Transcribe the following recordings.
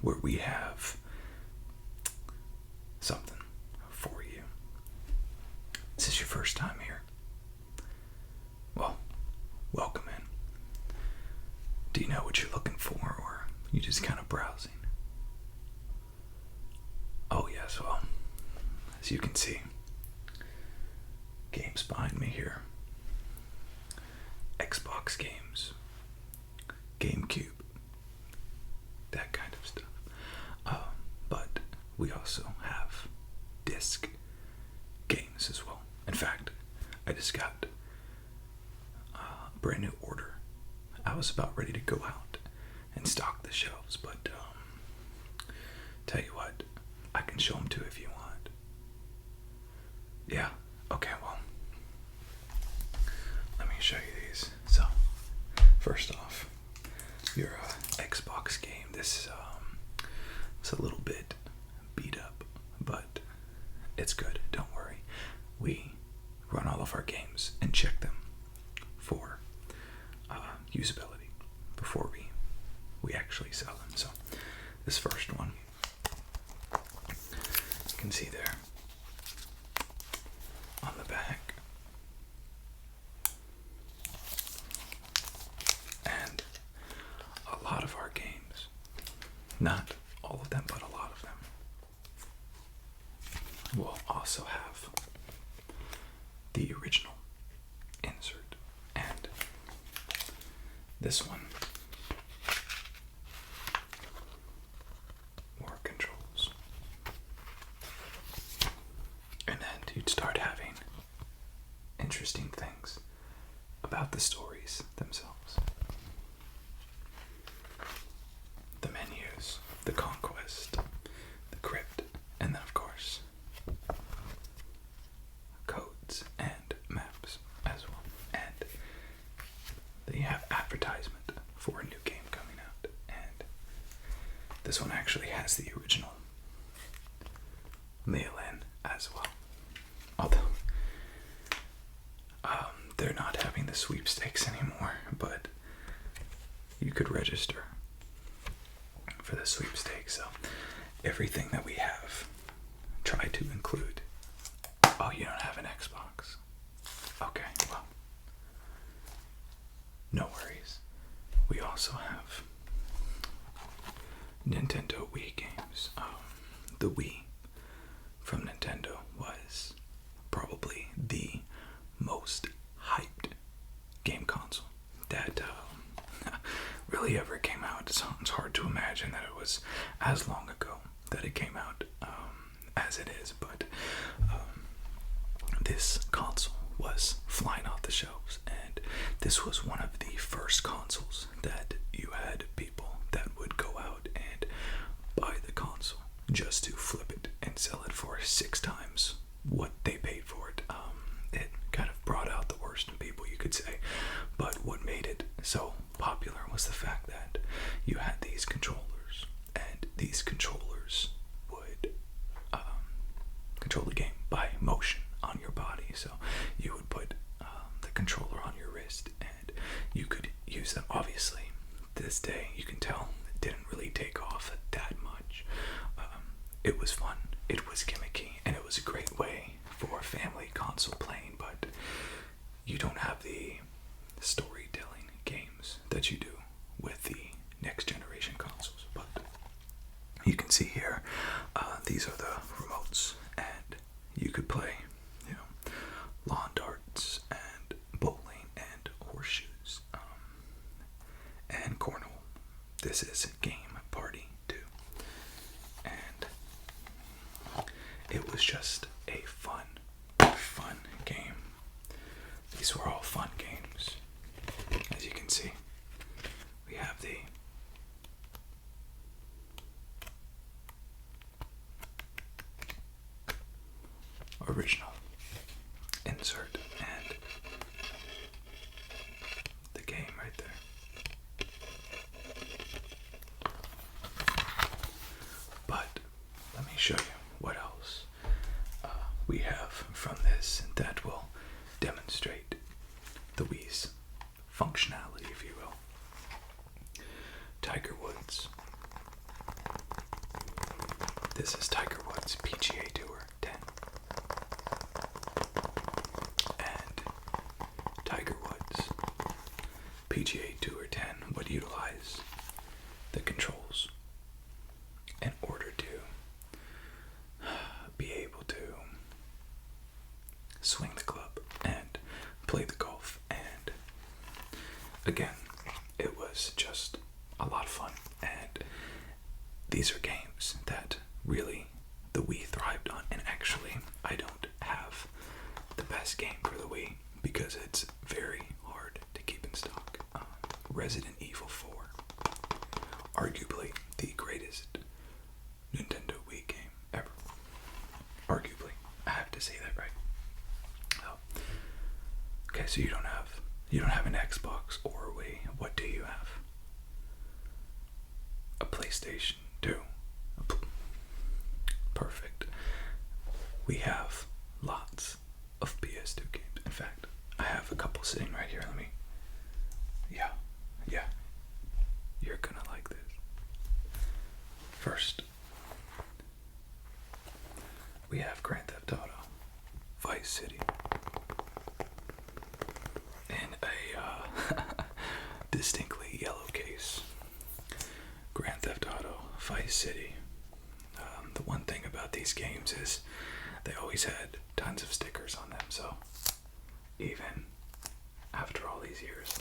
where we have something for you. Is this your first time here? Well, welcome in. Do you know what you're looking for, or you just kind of browsing? Oh yes, well, as you can see, games behind me here. Xbox games, GameCube, that kind of stuff. But we also have disc games as well. In fact, I just got a brand new order. I was about ready to go out and stock the shelves, but tell you what, I can show them to you if you want. Yeah, okay, well, let me show you these. So, first off, your Xbox game. This it's a little bit beat up, but it's good, don't worry. We run all of our games and check them for usability before we actually sell them. So this first one, you can see there on the back, and a lot of our games, not all of them, but a lot of them, will also have the original insert. And this one, more controls. And then you'd start having interesting things about the stories themselves. The menus, the conquest, the crypt, and then of course codes and maps as well. And then you have advertisement for a new game coming out, and this one actually has the original mail-in as well. Although they're not having the sweepstakes anymore, but you could register for the sweepstakes. So everything that we have, try to include. Oh, you don't have an Xbox? Okay, well, no worries. We also have Nintendo Wii games. The Wii from Nintendo was probably the most hyped game console that really ever came out. It's hard to imagine that it was as long ago that it came out as it is, but this console was flying off the shelves, and this was one of the first consoles that you had people that would go out and buy the console just to flip it and sell it for 6 times what they paid for it. It kind of brought out the worst in people, you could say, but what made it so popular was the fact that you had these controllers, and these controllers would control the game by motion on your body. So you would put the controller on your wrist, and you could use them. Obviously, this day you can tell it didn't really take off that much. It was fun, it was gimmicky, and it was a great way for family console playing, but you don't have the storytelling games that you do with the next generation consoles. But you can see here, these are the remotes, and you could play, lawn darts and bowling and horseshoes and cornhole. This is game party too, and it was just a fun game. These were all fun games. As you can see, we have the original insert and the game right there. But let me show you what else we have from this that will demonstrate the Wii's functionality, if you will. Tiger Woods, This is Tiger Woods PGA Tour 10. And Tiger Woods PGA Tour 10 would utilize the controls in order to be able to swing the club and play the golf. And again, it was just a lot of fun. And these are games that really the Wii thrived on. And actually, I don't have the best game for the Wii because it's very hard to keep in stock. Resident Evil 4, arguably the greatest Nintendo Wii game ever. Arguably, I have to say that, right? Oh. Okay, so you don't have an Xbox or a Wii. What do you have? A PlayStation 2. Perfect. We have lots of PS2 games. In fact, I have a couple sitting right here. Yeah. You're gonna like this. First, we have Grand Theft Auto Vice City in a distinctly yellow case. Grand Theft Auto Vice City. The one thing about these games is they always had tons of stickers on them, so even after all these years,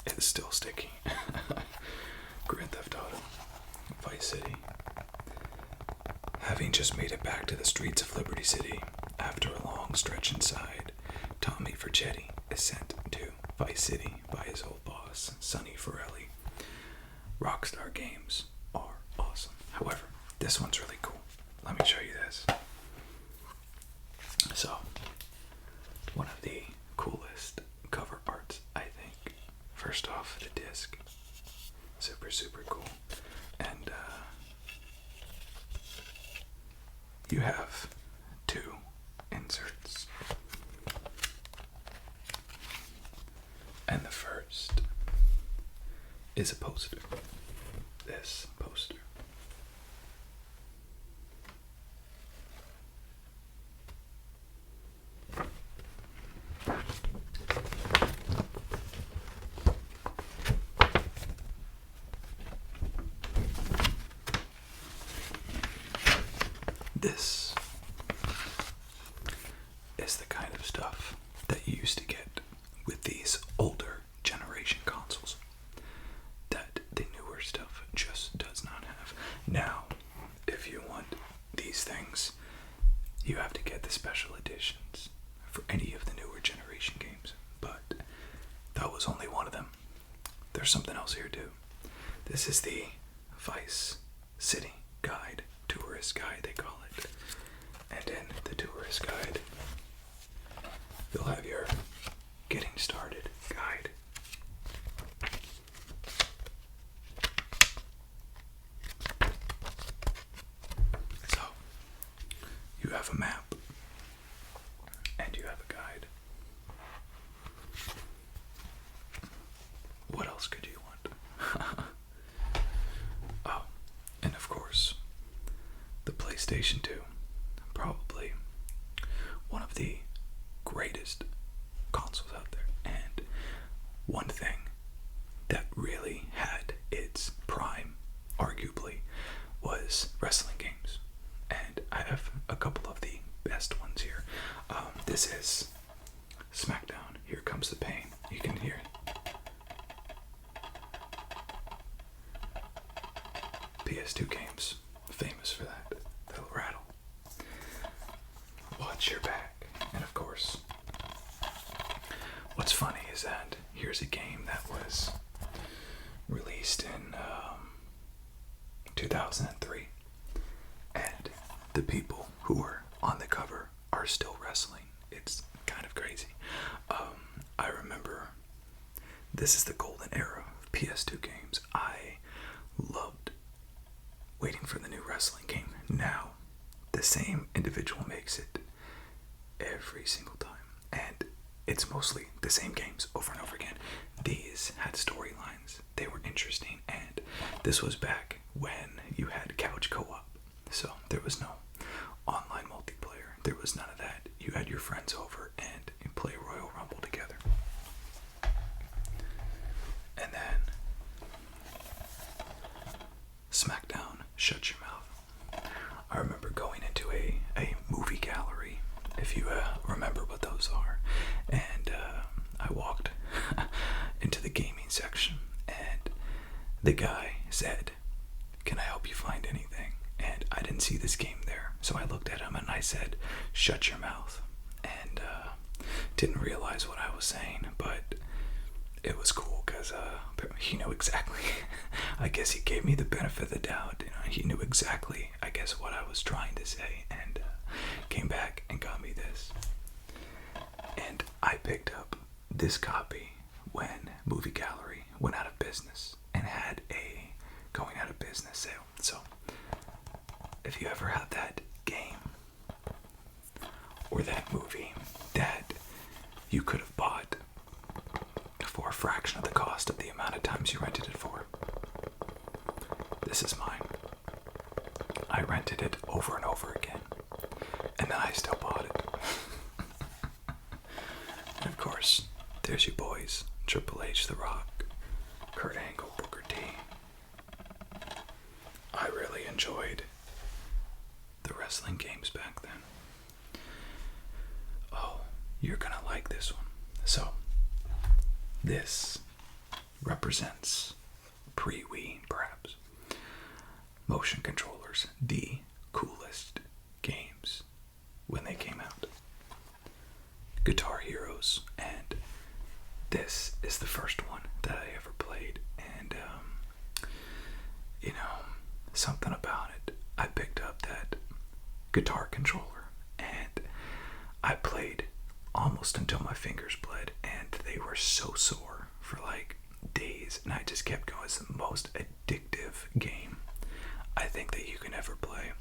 it's still sticky. Grand Theft Auto Vice City. Having just made it back to the streets of Liberty City after a long stretch inside, Tommy Vercetti is sent to Vice City by his old boss, Sonny Forelli. Rockstar games are awesome. However, this one's really cool. Let me show you this. So, one of the coolest cover arts, I think. First off, the disc. Super cool. And you have two inserts. And the first is a poster. This poster. This is the kind of stuff that you used to get with these older generation consoles that the newer stuff just does not have. Now, if you want these things, you have to get the special editions for any of the newer generation games. But that was only one of them. There's something else here too. This is the Vice City Guide, Tourist Guide they call it. And in the Tourist Guide, you'll have your Getting Started guide. So, you have a map, and you have a guide. What else could you want? Oh, and of course, the PlayStation 2. Probably one of the greatest consoles out there. And one thing that really had its prime, arguably, was wrestling games. And I have a couple of the best ones here. This is SmackDown. Here Comes the Pain. You can hear it. PS2 games, famous for that. They'll rattle. Watch Your Back. And of course, what's funny is that here's a game that was released in 2003, and the people who are on the cover are still wrestling. It's kind of crazy. I remember this is the golden era of PS2 games. I loved waiting for the new wrestling game. Now, the same individual makes it every single time, and it's mostly the same games over and over again. These had storylines. They were interesting, and this was back when you had couch co-op. So there was no online multiplayer. There was none of that. You had your friends over and you play Royal Rumble together. And then SmackDown, Shut Your Mouth. I remember going into a movie gallery, if you remember what those are, and I walked into the gaming section, and the guy said, "Can I help you find anything?" And I didn't see this game there, so I looked at him and I said, "Shut your mouth," and didn't realize what I was saying, but it was cool because he knew exactly. I guess he gave me the benefit of the doubt. He knew exactly, I guess, what I was trying to say, and came back and got me this. And I picked up this copy when Movie Gallery went out of business and had a going out of business sale. So if you ever had that game or that movie that you could have bought for a fraction of the cost of the amount of times you rented it for, this is mine. I rented it over and over again, and then I still bought it. And of course, there's your boys, Triple H, The Rock, Kurt Angle, Booker T. I really enjoyed the wrestling games back then. Oh, you're gonna like this one. So, this represents pre-Wii, perhaps, motion controllers, the coolest games when they came out. Guitar Heroes, and this is the first one that I ever played, and something about it. I picked up that guitar controller and I played almost until my fingers bled, and they were so sore for like days, and I just kept going. It's the most addictive game I think that you can ever play.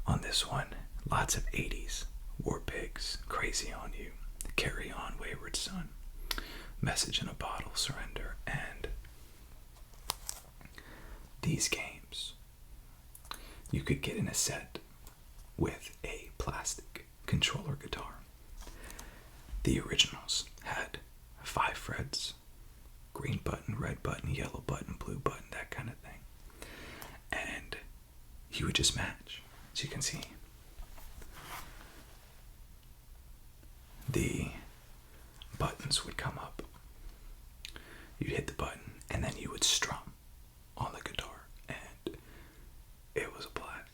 On this one, lots of 80s, War Pigs, Crazy on You, Carry On Wayward Son, Message in a Bottle, Surrender, and these games you could get in a set with a plastic controller guitar. The originals had 5 frets, green button, red button, yellow button, blue button, that kind of thing. And you would just match. As you can see, the buttons would come up. You'd hit the button, and then you would strum on the guitar. And it was a blast.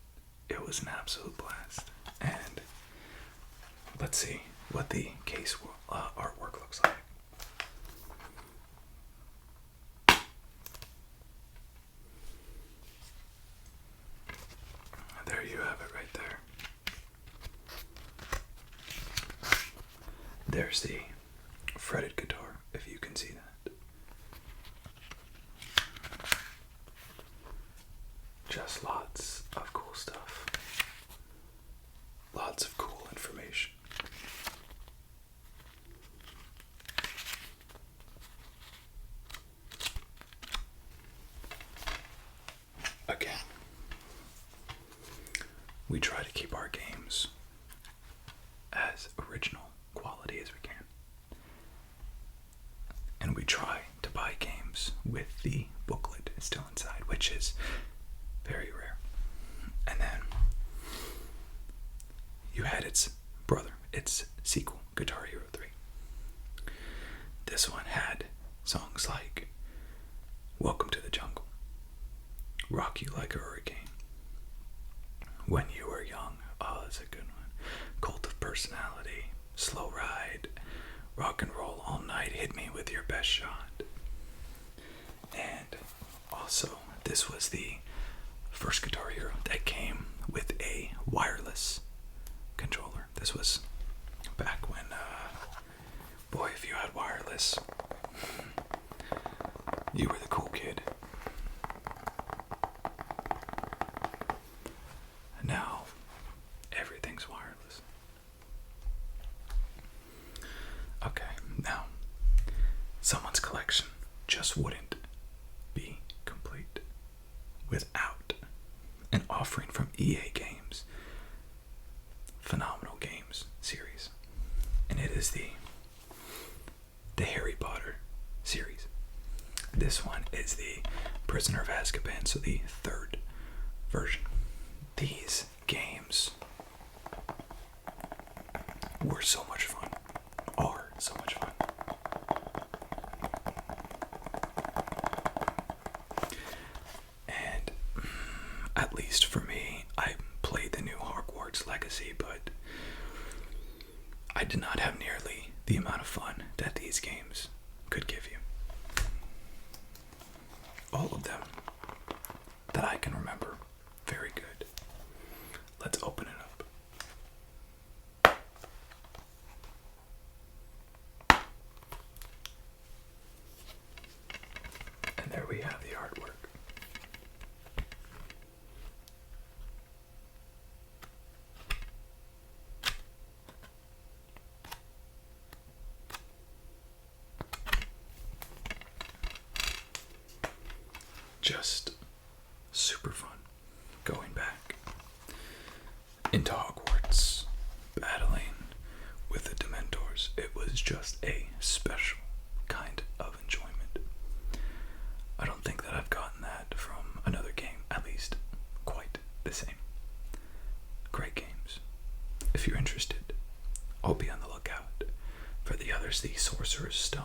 It was an absolute blast. And let's see what the case artwork looks like. There you have it right there. There's the fretted guitar, if you can see that. Just lots of cool stuff. Lots of cool information. Again, we try to keep our games as original quality as we can. And we try to buy games with the booklet still inside, which is very rare. And then you had its brother, its sequel, Guitar Hero 3. This one had songs like Welcome to the Jungle, Rock You Like a Hurricane, When You Were Young, oh, that's a good one, Cult of Personality, Slow Ride, Rock and Roll All Night, Hit Me With Your Best Shot. And also, this was the first Guitar Hero that came with a wireless controller. This was back when, boy, if you had wireless, you were the cool kid. Now, everything's wireless. Okay. was the Harry Potter series. This one is the Prisoner of Azkaban, so the third version. These games were so much fun. Are so much fun. And at least for me, I played the new Hogwarts Legacy, but I did not have nearly the amount of fun that these games could give you. All of them that I can remember. Very good. Let's open it up. And there we have the artwork. Just super fun going back into Hogwarts, battling with the Dementors. It was just a special kind of enjoyment. I don't think that I've gotten that from another game, at least quite the same. Great games. If you're interested, I'll be on the lookout for the others. The Sorcerer's Stone,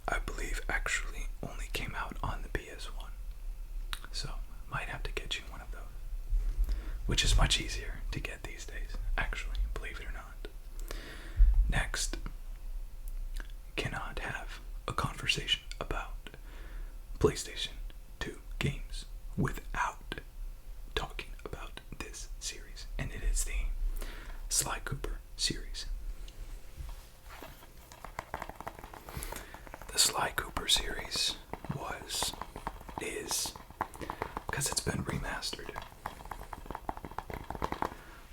I believe, actually only came out on the PS1, so might have to get you one of those, which is much easier to get these days, actually, believe it or not. Next, cannot have a conversation about PlayStation 2 games without talking about this series, and it is the Sly Cooper series. The Sly Cooper series is, because it's been remastered,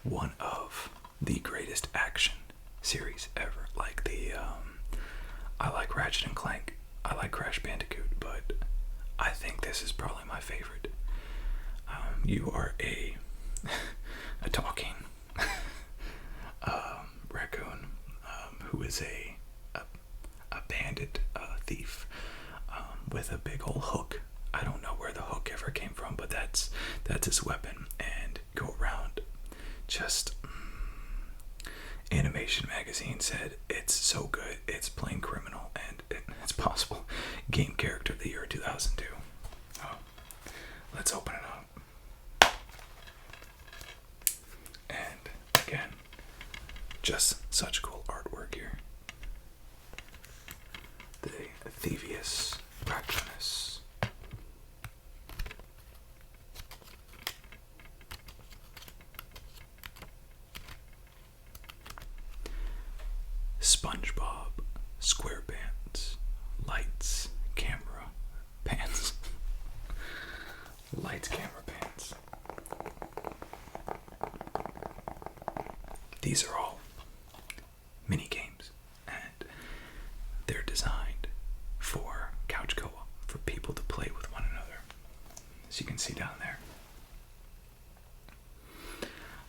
one of the greatest action series ever. Like I like Ratchet and Clank, I like Crash Bandicoot, but I think this is probably my favorite. You are a talking raccoon who is a bandit thief with a big old hook. I don't know where the hook ever came from, but that's his weapon, and go around. Just Animation Magazine said it's so good, it's plain criminal, and it's possible Game Character of the Year 2002. Oh, let's open it up. And again, just such cool artwork here. The Thievius Raccoonus. SpongeBob SquarePants. Lights, camera, pants. Lights, camera, pants. These are all mini games, and they're designed for couch co-op, for people to play with one another, as you can see down there.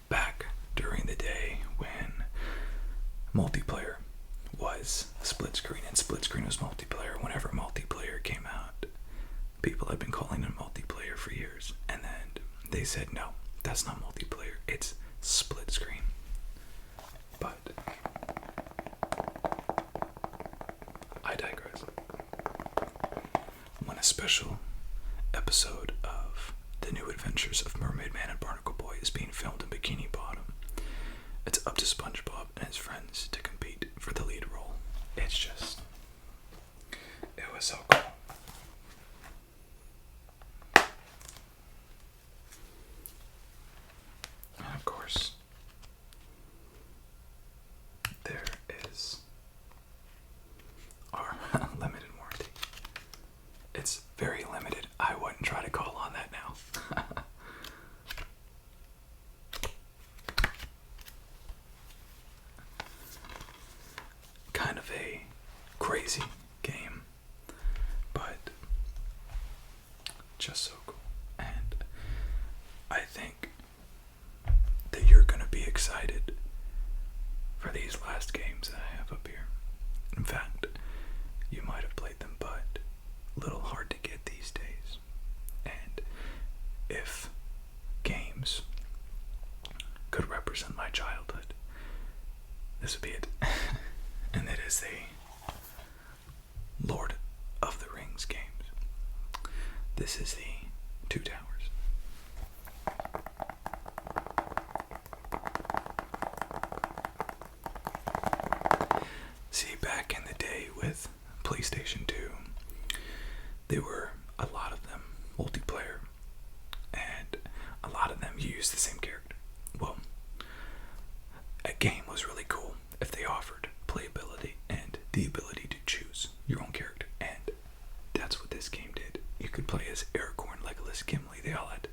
Back during the day when multiplayer was split screen and split screen was multiplayer, whenever multiplayer came out, people had been calling it multiplayer for years, and then they said no, that's not multiplayer, it's split screen. But I digress. When a special episode of The New Adventures of Mermaid Man and Barnacle Boy is being filmed in Bikini Bottom, it's up to SpongeBob and his friends to compete for the lead role. It was so cool. And of course, there is our limited warranty. It's very limited. I wouldn't try to call on that now. Kind of a crazy game, but just so cool. And I think that you're going to be excited for these last games that I have up here. In fact, you might have played them, but a little hard to get these days. And if games could represent my childhood, this would be it. And it is the Lord of the Rings games. This is the Two Towers. See, back in the day with PlayStation 2, there were a lot of them multiplayer, and a lot of them you used the same character. Well, a game was really cool if they offered playability and the ability to choose your own character, and that's what this game did. You could play as Aragorn, Legolas, Gimli. They all had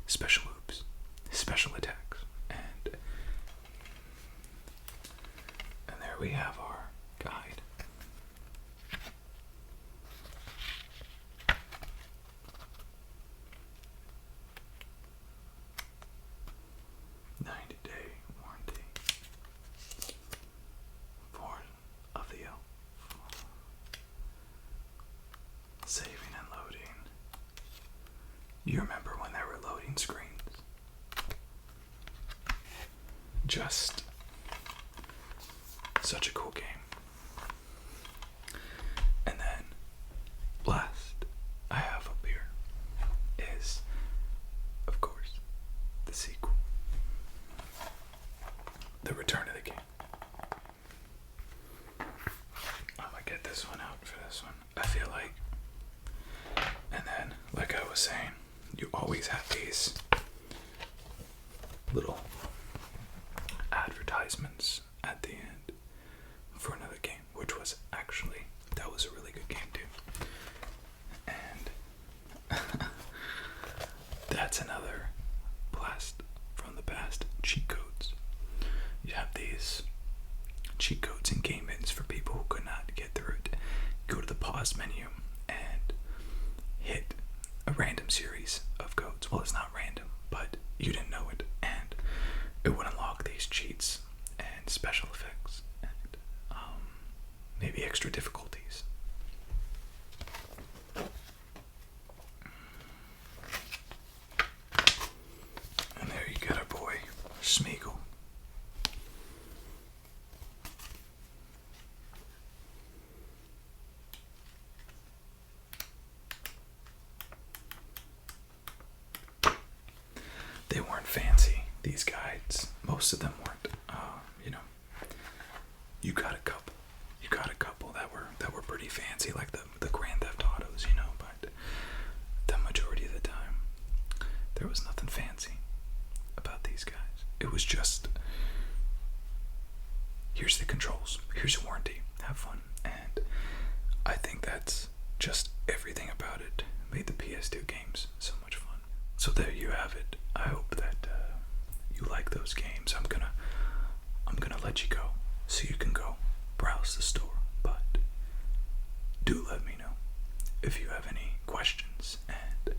special moves, special attacks, and there we have our guide. Warranty. Born of the Elf. Saving and loading. You remember when there were loading screens? Just such a cool game. And then, last I have up here is, of course, the sequel. The Return of the King. I'm gonna get this one out for this one. I feel like. And then, like I was saying, you always have these little advertisements at the end for another game, which was actually, that was a really good game too. And that's another blast from the past, cheat codes. You have these cheat codes and game ins for people who could not get through it. Go to the pause menu and hit a random series of codes. Well, it's not random, but you didn't know it, and it would unlock these cheats and special effects and maybe extra difficulties. And there you got our boy Smeagol. They weren't fancy, these guides. Most of them weren't. You got a couple. that were pretty fancy, like the Grand Theft Autos, but the majority of the time, there was nothing fancy about these guys. It was just, here's the controls, here's your warranty, have fun. And I think that's just everything about it made the PS2 games so much fun. So there you have it. I hope that you like those games. I'm gonna let you go so you can go browse the store, but do let me know if you have any questions, and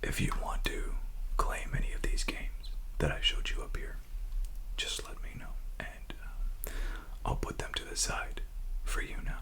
if you want to claim any of these games that I showed you up here, just let me know, and I'll put them to the side for you now.